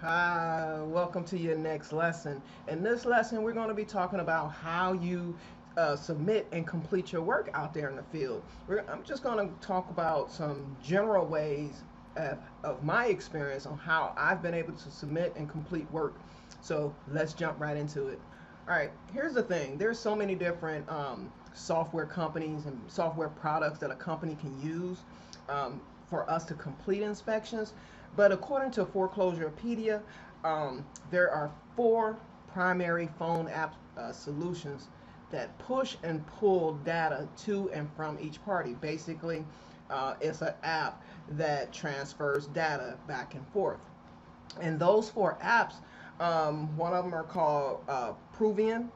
Hi, welcome to your next lesson. In this lesson, we're going to be talking about how you submit and complete your work out there in the field. I'm just going to talk about some general ways of my experience on how I've been able to submit and complete work. So let's jump right into it. All right, here's the thing. There's so many different software companies and software products that a company can use for us to complete inspections. But according to Foreclosurepedia, there are four primary phone app solutions that push and pull data to and from each party. Basically, it's an app that transfers data back and forth. And those four apps, one of them are called Provan,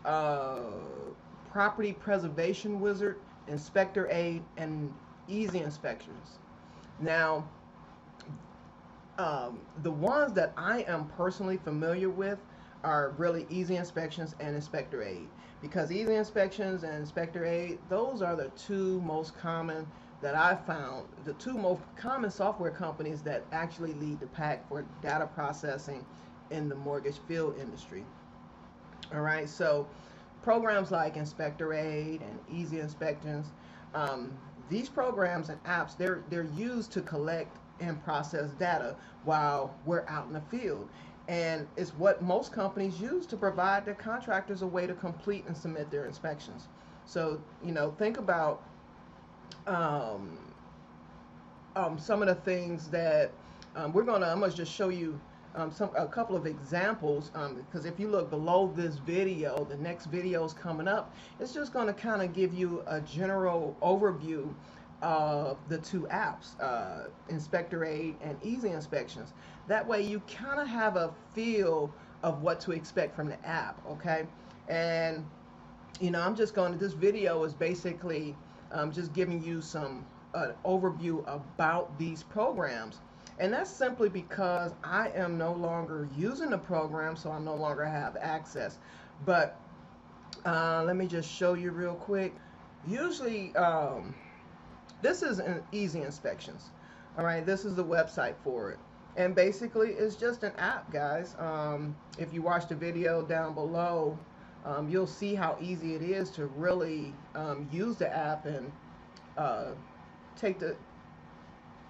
uh, Property Preservation Wizard, Inspector Aid, and Easy Inspections. Now, the ones that I am personally familiar with are really Easy Inspections and Inspector Aid, because Easy Inspections and Inspector Aid, those are the two most common that I've found, the two most common software companies that actually lead the pack for data processing in the mortgage field industry. All right, so programs like Inspector Aid and Easy Inspections, um, these programs and apps, they're used to collect and process data while we're out in the field, and it's what most companies use to provide their contractors a way to complete and submit their inspections. So think about um, some of the things that I'm gonna just show you a couple of examples, because if you look below this video, the next video is coming up. It's just going to kind of give you a general overview of the two apps, Inspector Aid and Easy Inspections. That way you kind of have a feel of what to expect from the app, okay? And I'm just going to, this video is basically just giving you some overview about these programs. And that's simply because I am no longer using the program, so I no longer have access. But let me just show you real quick. Usually, this is an Easy Inspections. All right, this is the website for it. And basically, it's just an app, guys. If you watch the video down below, you'll see how easy it is to really use the app and uh, take the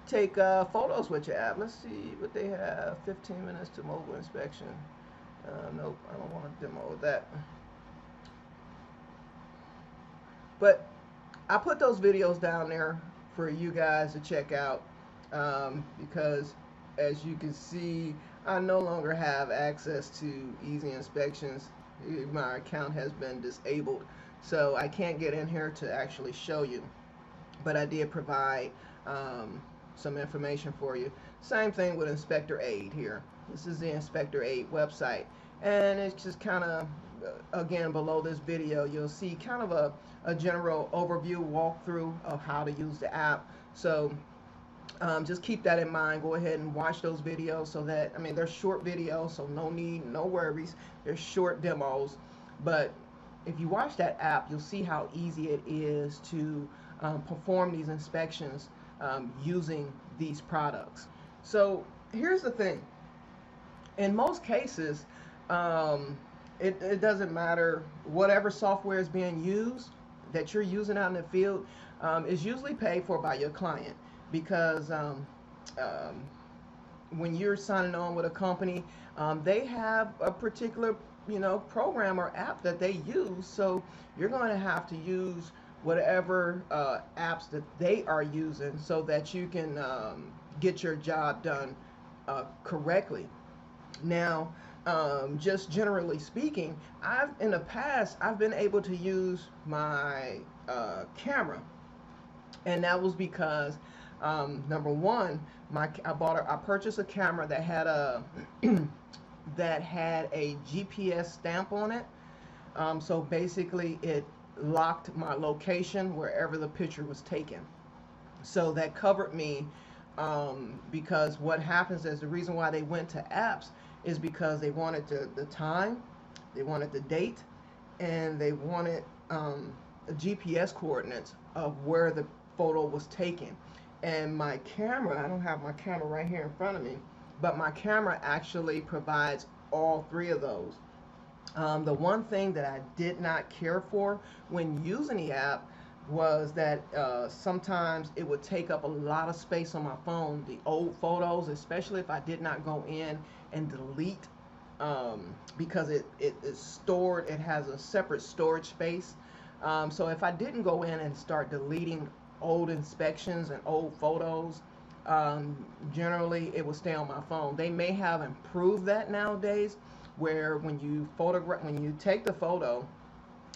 take photos with your app. Let's see what they have. 15 minutes to mobile inspection. Nope, I don't want to demo that. But I put those videos down there for you guys to check out, because as you can see, I no longer have access to Easy Inspections. My account has been disabled, so I can't get in here to actually show you. But I did provide some information for you. Same thing with Inspector Aid here. This is the Inspector Aid website, and it's just kind of, again, below this video you'll see kind of a general overview walkthrough of how to use the app. So just keep that in mind. Go ahead and watch those videos, so that, I mean, they're short videos, so no worries. They're short demos, but if you watch that app, you'll see how easy it is to perform these inspections using these products. So here's the thing. In most cases, it doesn't matter whatever software is being used that you're using out in the field, is usually paid for by your client, because when you're signing on with a company, they have a particular program or app that they use, so you're going to have to use whatever apps that they are using so that you can get your job done correctly. Now, just generally speaking, in the past I've been able to use my camera, and that was because number one, I purchased a camera that had a that had a GPS stamp on it. So basically, it locked my location wherever the picture was taken. So that covered me, because what happens is, the reason why they went to apps is because they wanted the time, they wanted the date, and they wanted GPS coordinates of where the photo was taken. And my camera, I don't have my camera right here in front of me, but my camera actually provides all three of those. The one thing that I did not care for when using the app was that sometimes it would take up a lot of space on my phone. The old photos, especially if I did not go in and delete, because it is stored, it has a separate storage space. So if I didn't go in and start deleting old inspections and old photos, generally it will stay on my phone. They may have improved that nowadays, where when you take the photo,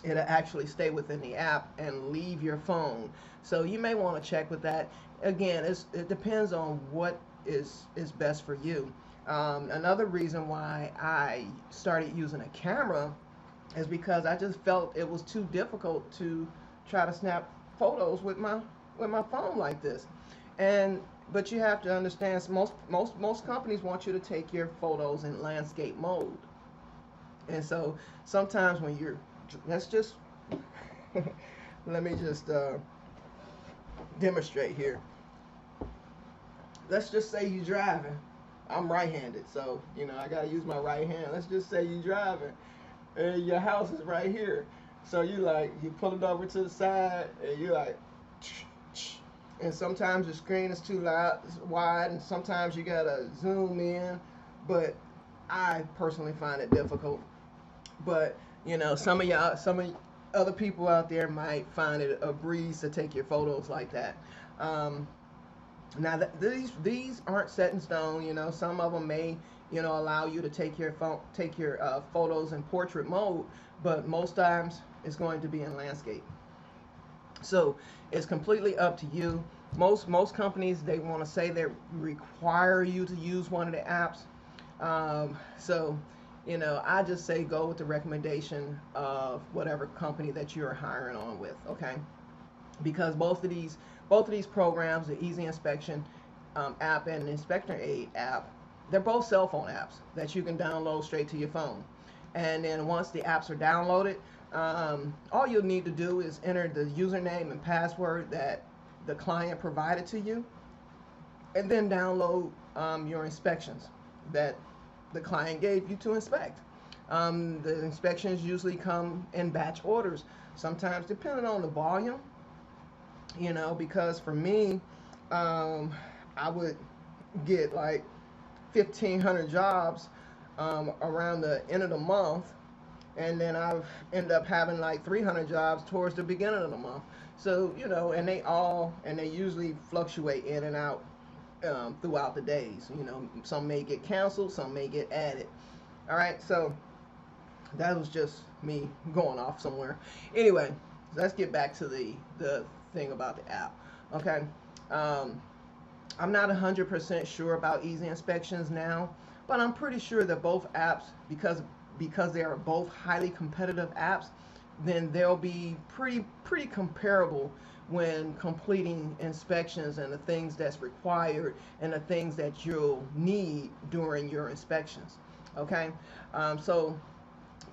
it'll actually stay within the app and leave your phone. So you may want to check with that. Again, it depends on what is best for you. Another reason why I started using a camera is because I just felt it was too difficult to try to snap photos with my phone like this. And but you have to understand, most companies want you to take your photos in landscape mode. And so sometimes when you're, let's just let me just demonstrate here. Let's just say you're driving. I'm right-handed, so I gotta use my right hand. Let's just say you're driving, and your house is right here. So you pull it over to the side, and you like, and sometimes the screen is too loud, wide, and sometimes you gotta zoom in. But I personally find it difficult. But some of other people out there might find it a breeze to take your photos like that. Um, Now these aren't set in stone. Some of them may allow you to take your photos in portrait mode, but most times it's going to be in landscape. So it's completely up to you. Most companies, they want to say they require you to use one of the apps. So I just say go with the recommendation of whatever company that you're hiring on with. Okay, because both of these programs, the Easy Inspection app and the Inspector Aid app, they're both cell phone apps that you can download straight to your phone. And then once the apps are downloaded, all you'll need to do is enter the username and password that the client provided to you, and then download your inspections that the client gave you to inspect. The inspections usually come in batch orders, sometimes depending on the volume, because for me, I would get like 1,500 jobs around the end of the month, and then I've end up having like 300 jobs towards the beginning of the month. So and they usually fluctuate in and out throughout the days. Some may get canceled, some may get added. All right, so that was just me going off somewhere. Anyway, let's get back to the thing about the app. Okay, I'm not 100% sure about Easy Inspections now, but I'm pretty sure that both apps, because they are both highly competitive apps, then they'll be pretty comparable when completing inspections and the things that's required and the things that you'll need during your inspections. Okay, so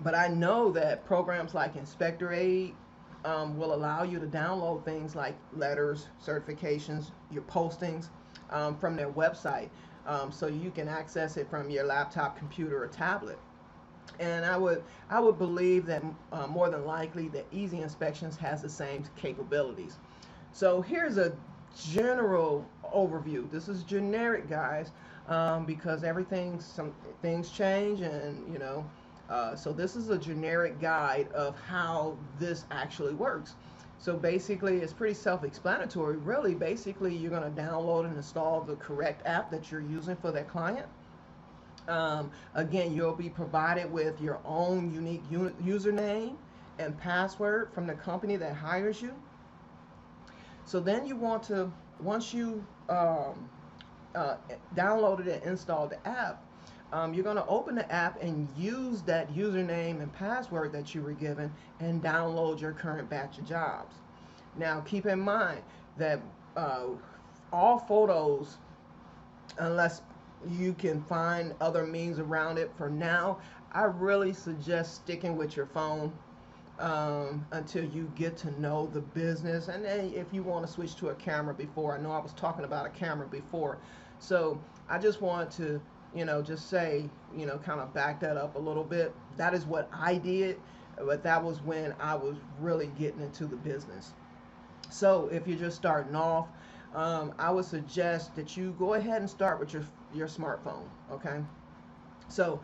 but I know that programs like Inspector Aid will allow you to download things like letters, certifications, your postings from their website, so you can access it from your laptop, computer, or tablet. And I would believe that more than likely that Easy Inspections has the same capabilities. So here's a general overview. This is generic, guys, because some things change, and so this is a generic guide of how this actually works. So basically, it's pretty self-explanatory. Really, basically, you're going to download and install the correct app that you're using for that client. Again, you'll be provided with your own unique username and password from the company that hires you. So then you want to, once you downloaded and installed the app, you're going to open the app and use that username and password that you were given and download your current batch of jobs. Now, keep in mind that all photos, unless you can find other means around it, for now, I really suggest sticking with your phone until you get to know the business. And then if you want to switch to a camera before, I know I was talking about a camera before. So I just wanted to just say, kind of back that up a little bit. That is what I did, but that was when I was really getting into the business. So if you're just starting off, I would suggest that you go ahead and start with your smartphone. Okay. So,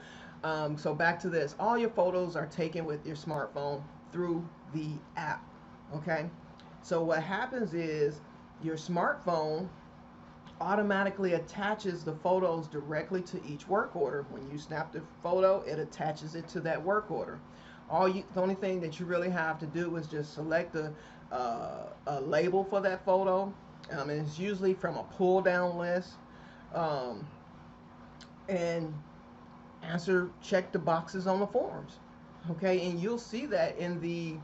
so back to this. All your photos are taken with your smartphone through the app. Okay. So what happens is your smartphone automatically attaches the photos directly to each work order. When you snap the photo, it attaches it to that work order. The only thing that you really have to do is just select a label for that photo. And it's usually from a pull down list. Um, and check the boxes on the forms. Okay, and you'll see that in the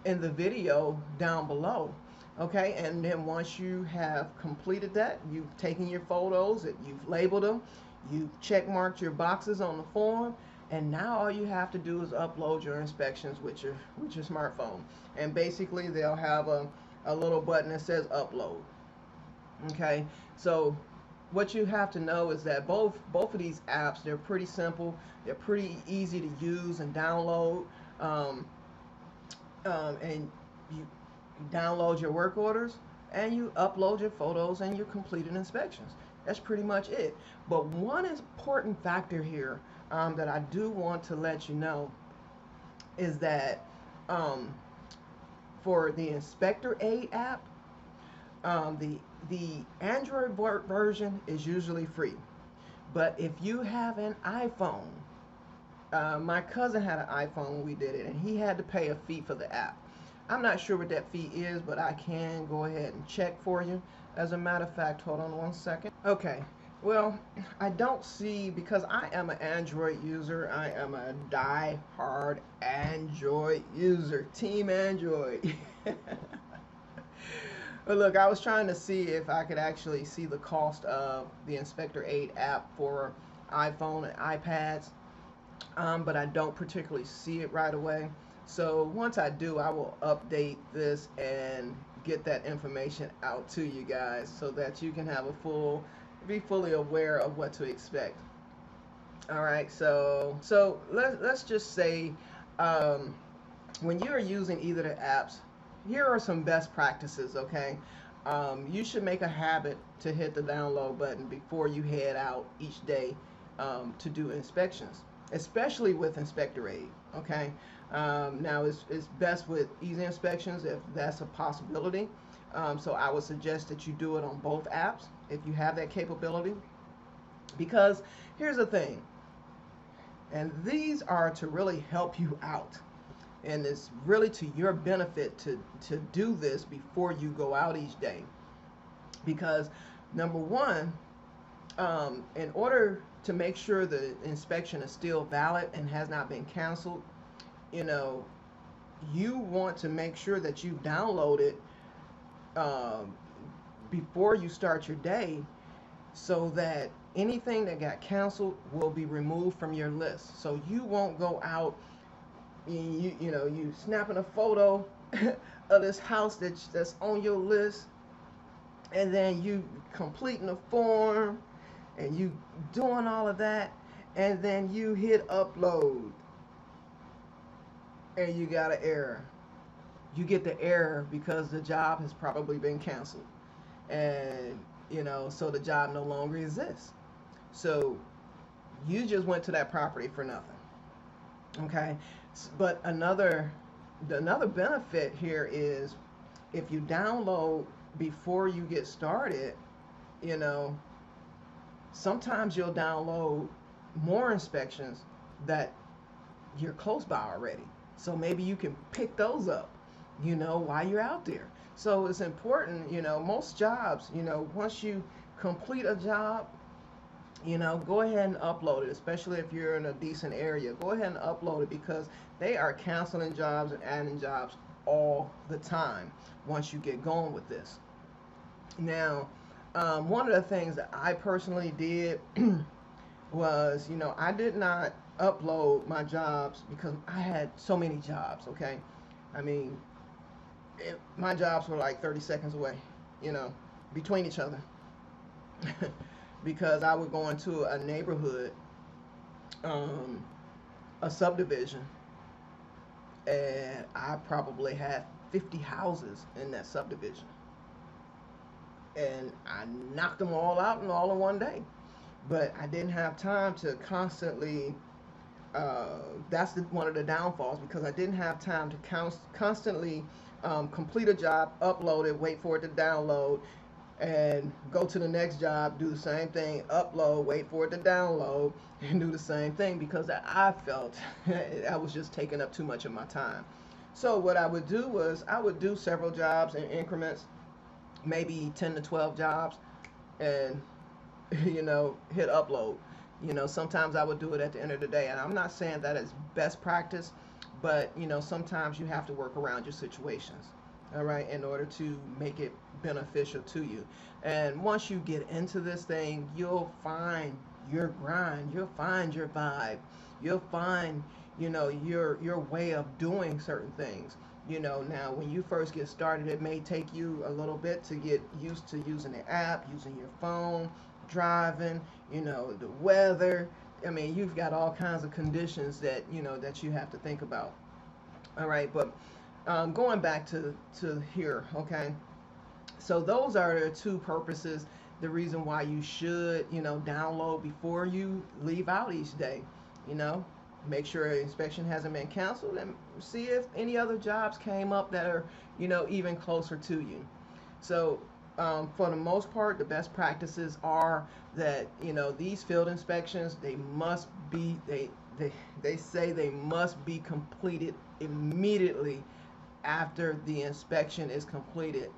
video down below. Okay, and then once you have completed that, you've taken your photos, you've labeled them, you've check marked your boxes on the form, and now all you have to do is upload your inspections with your smartphone. And basically they'll have a little button that says upload. Okay, so what you have to know is that both of these apps, they're pretty simple, they're pretty easy to use and download. And you download your work orders and you upload your photos and your completed inspections. That's pretty much it. But one important factor here, that I do want to let you know is that, for the Inspector Aid app, the Android version is usually free. But if you have an iPhone, my cousin had an iPhone when we did it, and he had to pay a fee for the app. I'm not sure what that fee is, but I can go ahead and check for you. As a matter of fact, hold on one second. Okay, well, I don't see, because I am an Android user. I am a die-hard Android user, Team Android. But look, I was trying to see if I could actually see the cost of the Inspector Aid app for iPhone and iPads, but I don't particularly see it right away. So once I do, I will update this and get that information out to you guys so that you can have be fully aware of what to expect. All right, so let's just say, when you're using either the apps, here are some best practices. Okay, you should make a habit to hit the download button before you head out each day, to do inspections, especially with Inspector Aid. Okay, now it's best with easy inspections if that's a possibility. So I would suggest that you do it on both apps if you have that capability, because here's the thing, and these are to really help you out, and it's really to your benefit to do this before you go out each day. Because number one, in order to make sure the inspection is still valid and has not been canceled, you know, you want to make sure that you download it, before you start your day, so that anything that got canceled will be removed from your list. So you won't go out, you snapping a photo of this house that's on your list, and then you completing a form and you doing all of that, and then you hit upload and you got an error. You get the error because the job has probably been canceled, and so the job no longer exists. So you just went to that property for nothing. Okay, but another benefit here is, if you download before you get started, you know sometimes you'll download more inspections that you're close by already, so maybe you can pick those up while you're out there. So it's important, most jobs, once you complete a job, go ahead and upload it, especially if you're in a decent area. Go ahead and upload it, because they are canceling jobs and adding jobs all the time once you get going with this. Now, one of the things that I personally did was, I did not upload my jobs because I had so many jobs, okay? I mean, my jobs were like 30 seconds away, between each other. because I would go into a neighborhood, um, a subdivision, and I probably had 50 houses in that subdivision, and I knocked them all out and all in one day. But I didn't have time to constantly. That's one of the downfalls, because I didn't have time to constantly complete a job, upload it, wait for it to download, and go to the next job, do the same thing, upload, wait for it to download, and do the same thing, because I felt I was just taking up too much of my time. So what I would do was I would do several jobs in increments, maybe 10 to 12 jobs, and hit upload. Sometimes I would do it at the end of the day, and I'm not saying that it's best practice, but sometimes you have to work around your situations, all right, in order to make it beneficial to you. And once you get into this thing, you'll find your grind, you'll find your vibe, you'll find your way of doing certain things. Now when you first get started, it may take you a little bit to get used to using the app, using your phone, driving, the weather. I mean, you've got all kinds of conditions that that you have to think about. All right, but going back to here, okay. So those are the two purposes. The reason why you should download before you leave out each day. You know, make sure an inspection hasn't been canceled, and see if any other jobs came up that are even closer to you. So for the most part, the best practices are that these field inspections, they say they must be completed immediately after the inspection is completed,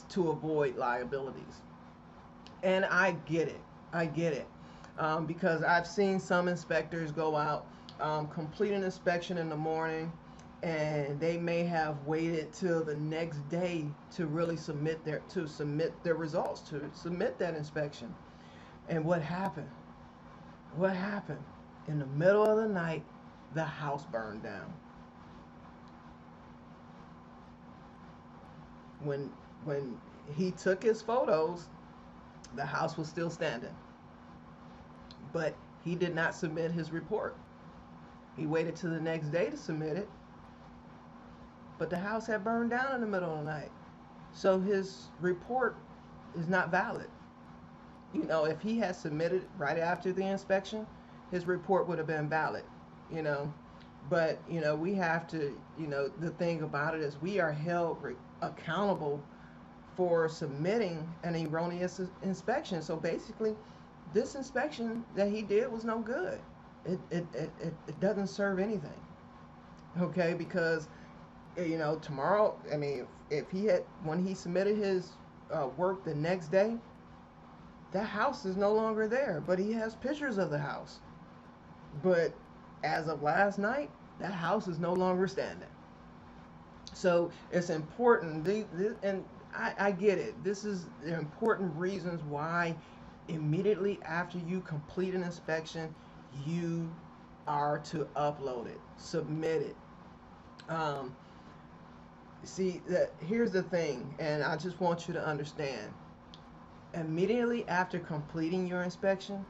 to avoid liabilities. And I get it. I get it. Because I've seen some inspectors go out, complete an inspection in the morning, and they may have waited till the next day to really submit their results, to submit that inspection. And what happened? What happened? In the middle of the night, the house burned down. When he took his photos, the house was still standing. But he did not submit his report. He waited till the next day to submit it, but the house had burned down in the middle of the night. So his report is not valid. If he had submitted right after the inspection, his report would have been valid. You know, but we have to. The thing about it is we are held accountable for submitting an erroneous inspection. So basically, this inspection that he did was no good. It doesn't serve anything. Okay, because tomorrow, I mean, if he had, when he submitted his work the next day, that house is no longer there, but he has pictures of the house. But as of last night, that house is no longer standing. So it's important, and I get it. This is the important reasons why immediately after you complete an inspection, you are to upload it, submit it. See, here's the thing, and I just want you to understand. Immediately after completing your inspection,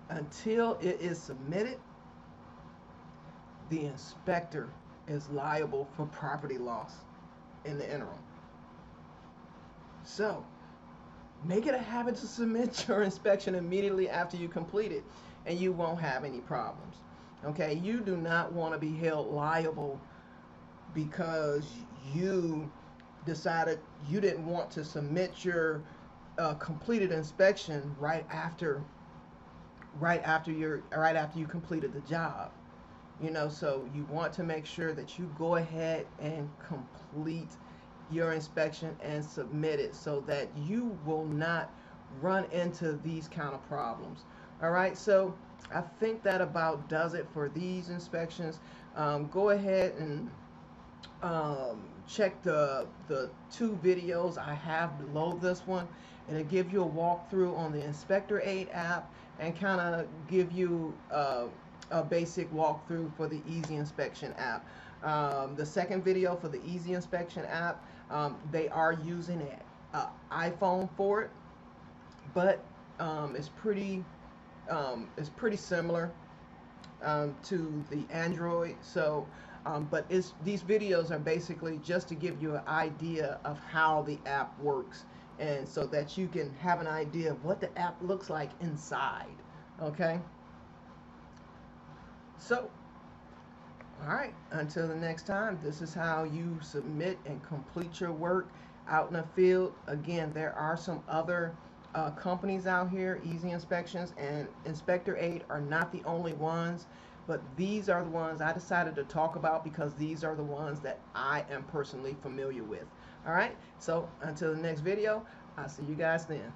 until it is submitted, the inspector is liable for property loss in the interim. So, make it a habit to submit your inspection immediately after you complete it, and you won't have any problems. Okay, you do not want to be held liable because you decided you didn't want to submit your completed inspection right after you completed the job. So you want to make sure that you go ahead and complete your inspection and submit it, so that you will not run into these kind of problems. All right, so I think that about does it for these inspections. Go ahead and check the two videos I have below this one, and it'll give you a walkthrough on the Inspector Aid app, and kind of give you a basic walkthrough for the Easy Inspection app. The second video for the Easy Inspection app, they are using an iPhone for it. but it's pretty similar to the Android. So, but these videos are basically just to give you an idea of how the app works, and so that you can have an idea of what the app looks like inside. Okay. So, all right. Until the next time, this is how you submit and complete your work out in the field. Again, there are some other companies out here. Easy Inspections and Inspector 8 are not the only ones, but these are the ones I decided to talk about because these are the ones that I am personally familiar with. All right. So until the next video, I'll see you guys then.